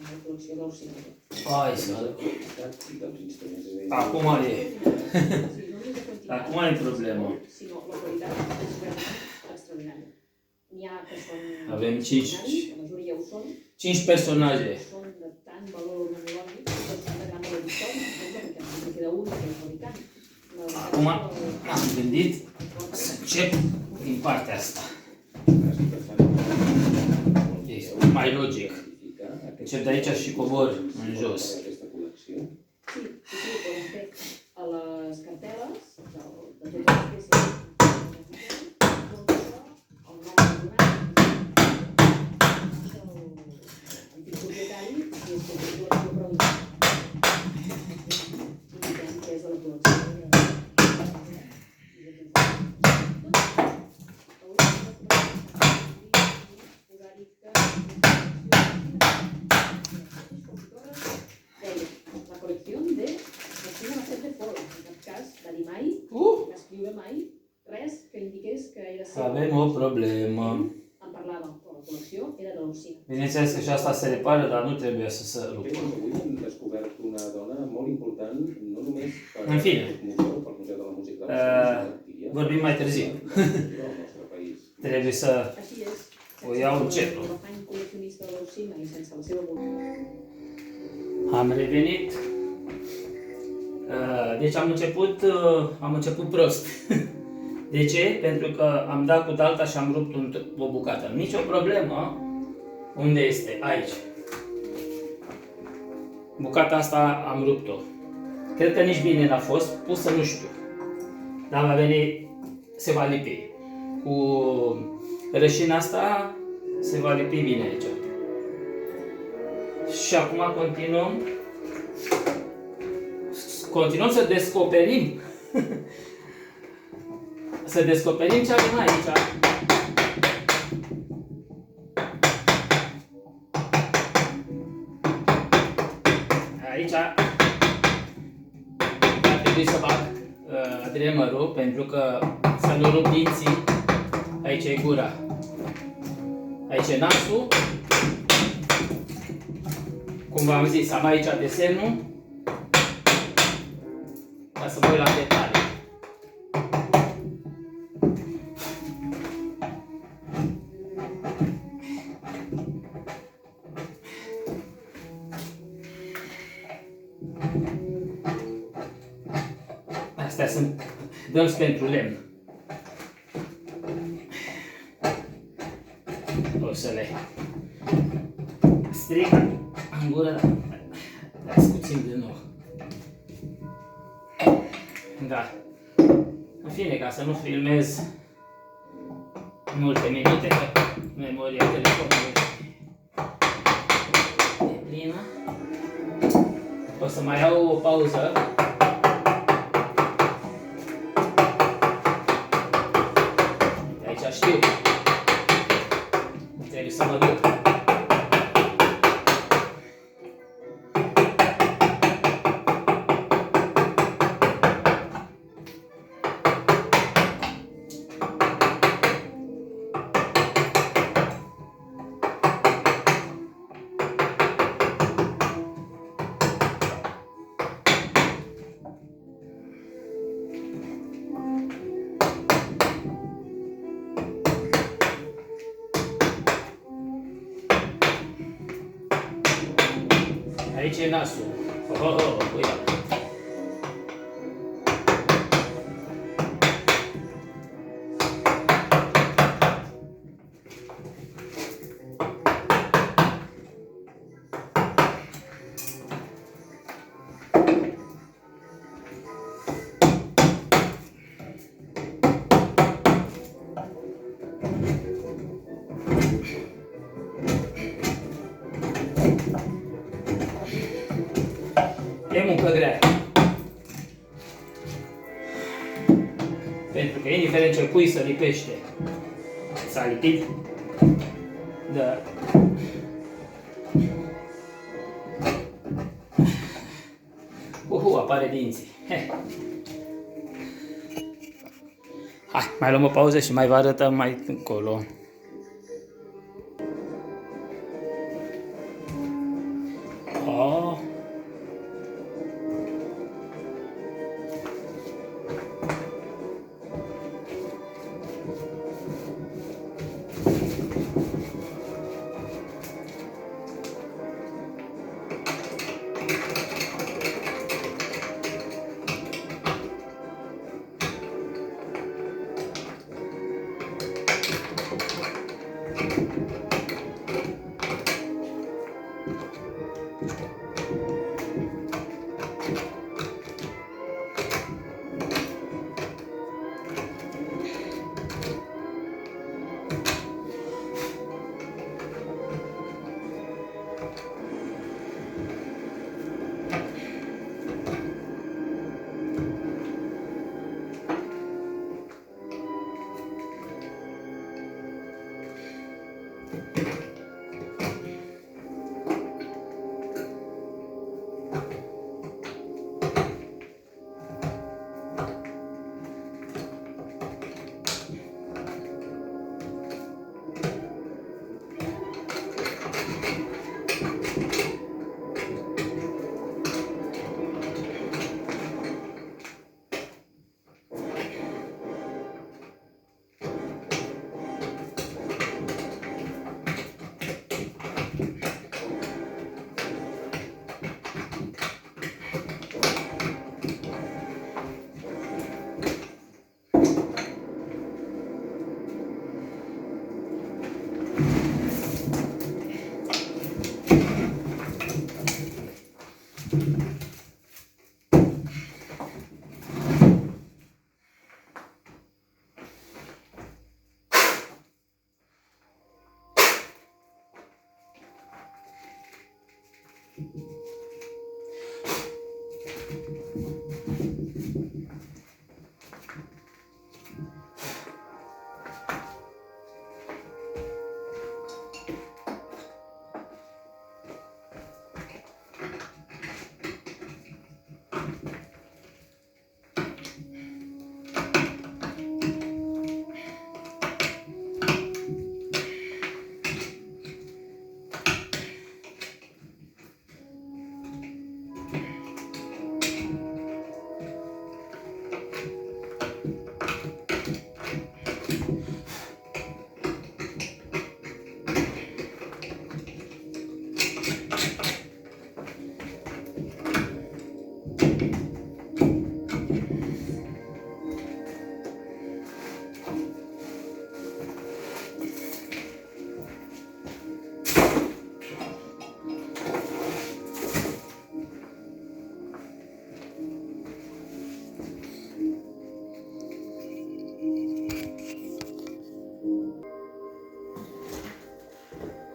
la col·lecció de l'Orsina. Ai, acum e. Acum e problemă. Sinó la qualitat és extraordinària. N'hi ha que són... Avem la majoria ho són. 5 personaje. Són de tant valor neurològic, que són de gran valor històric, perquè no queda un que és fabricant. Acum am gândit să încep din partea asta. E mai logic. Încep de aici și cobor în jos. Sí, podem fer a les cartel·les de totes les peces el nom donat, l'antic propietari i és que és la col·lecció indiquem que és de la col·lecció. Avem o problemă. Am parlat de la col·lecció, era de l'Orsina. Bineînțeles că și asta se repară, dar nu trebuie să se rupă. Avui hem descobert una dona molt important, no només per În fine. pel Museu de la Música de Barcelona, vorbim mai târziu. al nostre país. Trebuie să Així és. o iau încetul. L'afany col·leccionista de l'Orsina i sense la seva voluntat. Am revenit. Deci am început prost. De ce? Pentru că am dat cu dalta și am rupt o bucată. Nici o problemă. Unde este? Aici. Bucata asta am rupt-o. Cred că nici bine n-a fost pusă, nu știu. Dar va veni, se va lipi. Cu rășina asta se va lipi bine aici. Și acum continuăm să descoperim. Să descoperim ce avem aici. Aici ar trebui să bag dremărul, pentru că să nu rup dinții. Aici e gura. Aici e nasul. Cum v-am zis, am aici desenul. Ca să mă uit la detalii. Astea sunt dălți pentru lemn. O să le stric în gură, dar le scuțim din nou. Da. În fine, ca să nu filmez multe minute, că memoria telefonului e plină. O să mai iau o pauză. De aici știu. Trebuie să mă duc. Aici e nasul. Uite. E muncă grea. Pentru că indiferent ce pui să lipește, s-a lipit, da. Apare dinții. Hai, mai luăm o pauză și mai vă arătăm mai încolo.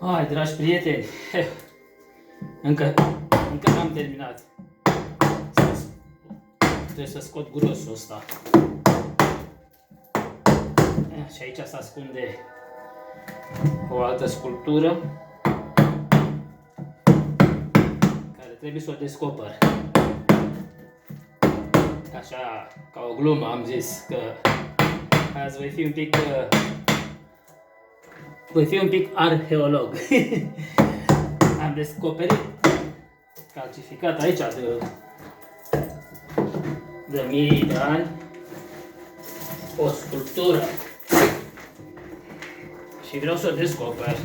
Hai, dragi prieteni, încă n-am terminat. Trebuie să scot grosul ăsta. Și aici se ascunde o altă sculptură care trebuie să o descoper. Așa, ca o glumă am zis că azi voi fi un pic arheolog. Am descoperit calcificat aici de mii de ani o sculptură și vreau să o descoper.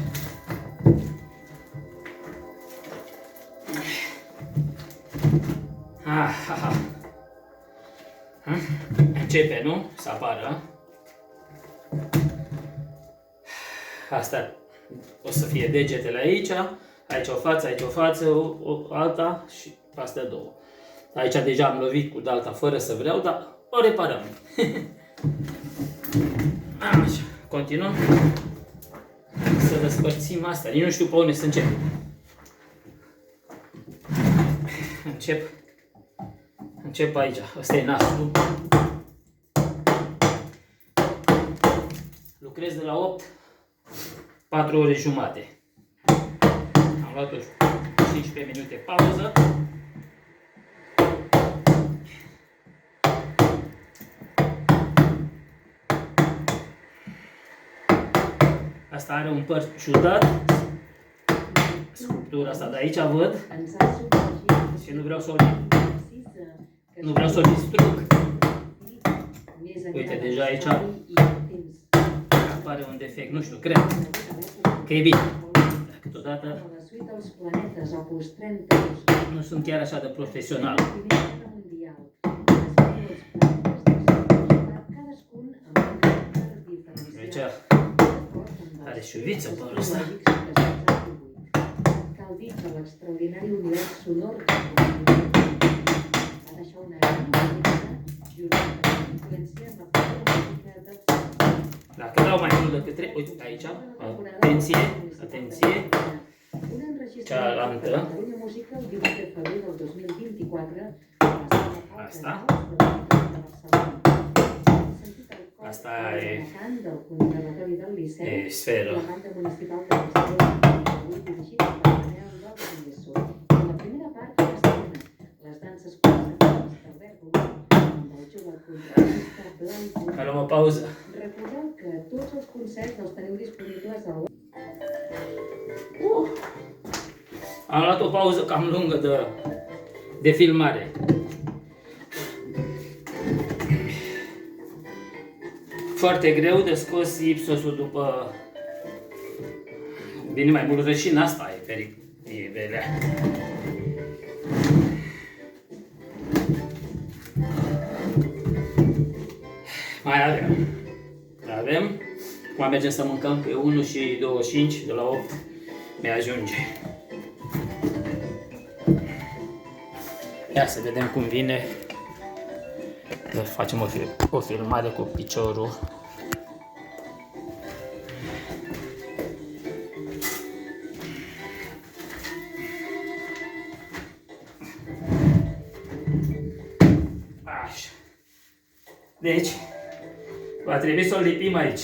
Începe, nu? Să apară. Asta o să fie degetele aici, aici o față, o alta și astea două. Aici deja am lovit cu dalta fără să vreau, dar o reparăm. Așa, continuăm să despărțim asta. Nici nu știu pe unde să încep. Încep aici. Ăsta e nasul. Lucrez de la 8, 4 ore jumate. Am luat 15 minute pauză. Asta are un păr ciudat. Sculptura asta de aici văd. Și nu vreau să o distrug. Uite, deja aici apare un defect, nu știu, cred că e bine. Câteodată nu sunt chiar așa de profesional. Aici are șuviță părul ăsta. Dacă dau mai mult decât 3, uite aici, atenție, cealaltă, asta e sferă. Mai luăm o pauză. Recordeu que tots els concerts els teniu disponibles al web. Am luat o pauză cam lungă de filmare. Foarte greu de scos ipsosul după... Bine, mai mult rășina asta e belea. Mai avem. Acum mergem să mâncăm pe 1 și 25, de la 8 mi-ajunge. Ia să vedem cum vine. Facem o filmare cu piciorul. Deci, va trebui să o lipim aici.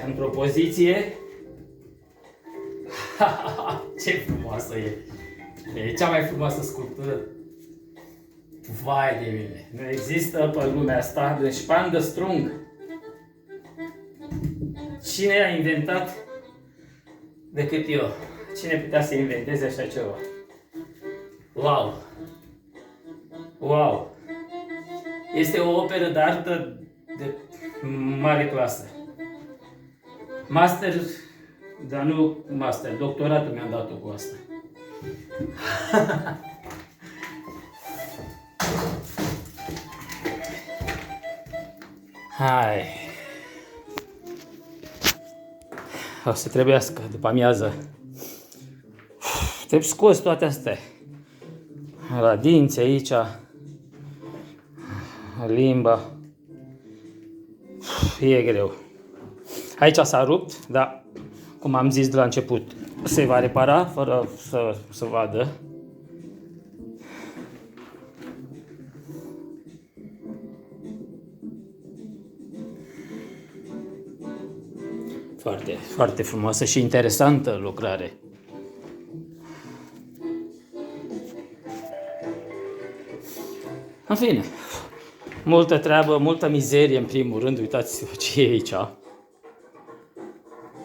Într-o poziție... Ce frumoasă e! E cea mai frumoasă sculptură. Vai de mine! Nu există pe lumea asta de șpandă strung. Cine a inventat decât eu? Cine putea să inventeze așa ceva? Wow! Wow! Este o operă de artă de mare clasă. Master, dar nu master, doctoratul mi-am dat-o cu asta. Hai. O să trebuiască după amiază. Trebuie scos toate astea. La dinți aici. Limba. E greu. Aici s-a rupt, dar cum am zis de la început, se va repara fără să vadă. Foarte, foarte frumoasă și interesantă lucrare. În fine, multă treabă, multă mizerie în primul rând, uitați-vă ce e aici.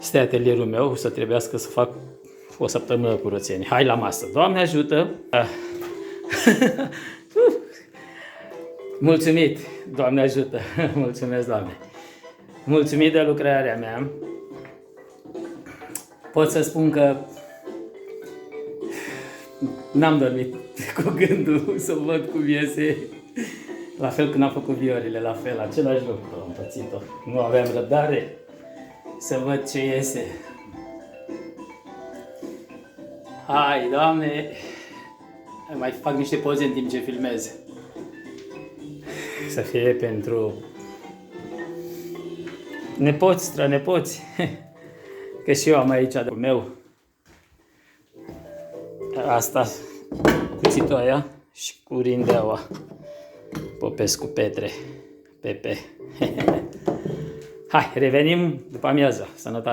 Este atelierul meu, o să trebuiască să fac o săptămână curățenie. Hai la masă, Doamne ajută! Mulțumit, Doamne ajută! Mulțumesc, Doamne! Mulțumit de lucrarea mea. Pot să spun că n-am dormit cu gândul să văd cum iese. La fel când am făcut viorile, la fel, același lucru am pățit-o. Nu aveam răbdare să văd ce iese. Hai, Doamne! Mai fac niște poze în timp ce filmez. Să fie pentru nepoți, strănepoți. Că și eu am aici de meu. Asta, cuțitul aia și cu rindeaua. Popescu Petre. Pepe. Hai, revenim după amiază. Sănătate!